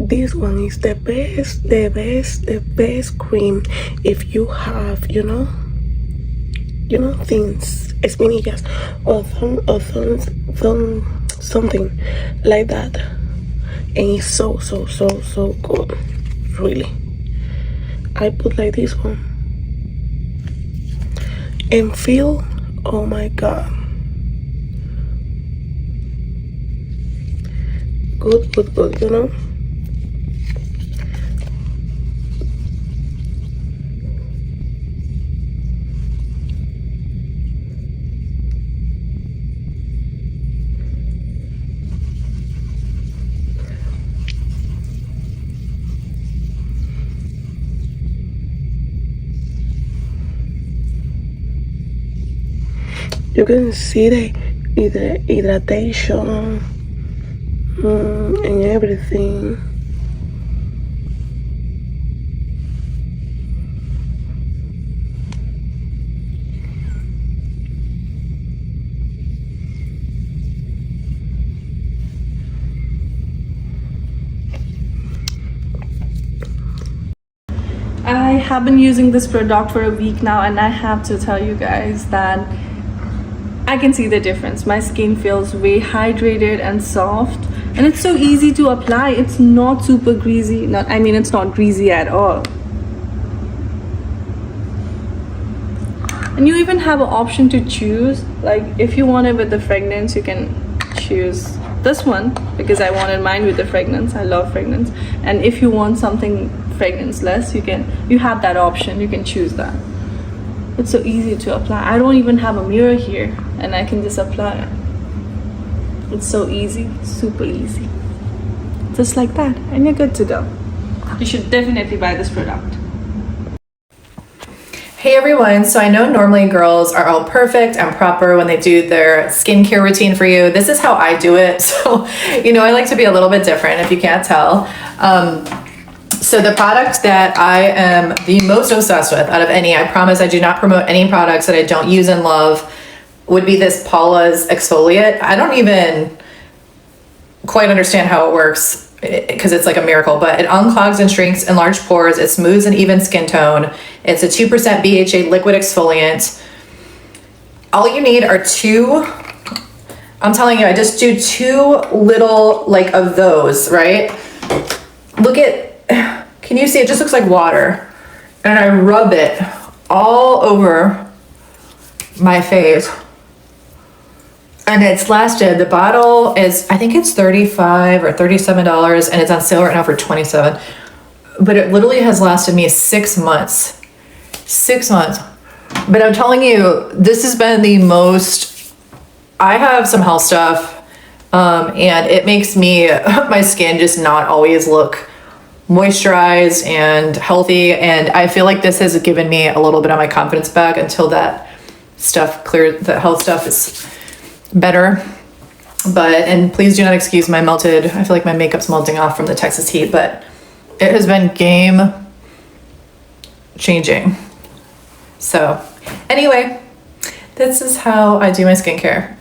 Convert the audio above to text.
This one is the best cream if you have, things, espinillas, or something like that. And it's so good, really. I put like this one and feel, oh my god, good. You can see the hydration and everything. I have been using this product for a week now, and I have to tell you guys that I can see the difference. My skin feels way hydrated and soft, and it's so easy to apply. It's not super greasy. It's not greasy at all. And you even have an option to choose, like if you want it with the fragrance, you can choose this one, because I wanted mine with the fragrance. I love fragrance. And if you want something fragrance less, you have that option. You can choose that. It's so easy to apply. I don't even have a mirror here, and I can just apply it. It's so easy, super easy. Just like that, and you're good to go. You should definitely buy this product. Hey everyone, so I know normally girls are all perfect and proper when they do their skincare routine for you. This is how I do it. So, I like to be a little bit different if you can't tell. So the product that I am the most obsessed with out of any, I promise I do not promote any products that I don't use and love, would be this Paulas exfoliate. I don't even quite understand how it works because it's like a miracle, but it unclogs and shrinks enlarged pores. It smooths an even skin tone. It's a 2% BHA liquid exfoliant. All you need are I'm telling you, I just do 2 little of those, right? Can you see? It just looks like water. And I rub it all over my face. And it's lasted, the bottle is, I think it's $35 or $37, and it's on sale right now for $27. But it literally has lasted me 6 months. 6 months. But I'm telling you, this has been the most, I have some health stuff, and it makes my skin just not always look moisturized and healthy, and I feel like this has given me a little bit of my confidence back until that stuff cleared, the health stuff is better. And please do not excuse my melted, I feel like my makeup's melting off from the Texas heat, but it has been game changing. So anyway, this is how I do my skincare.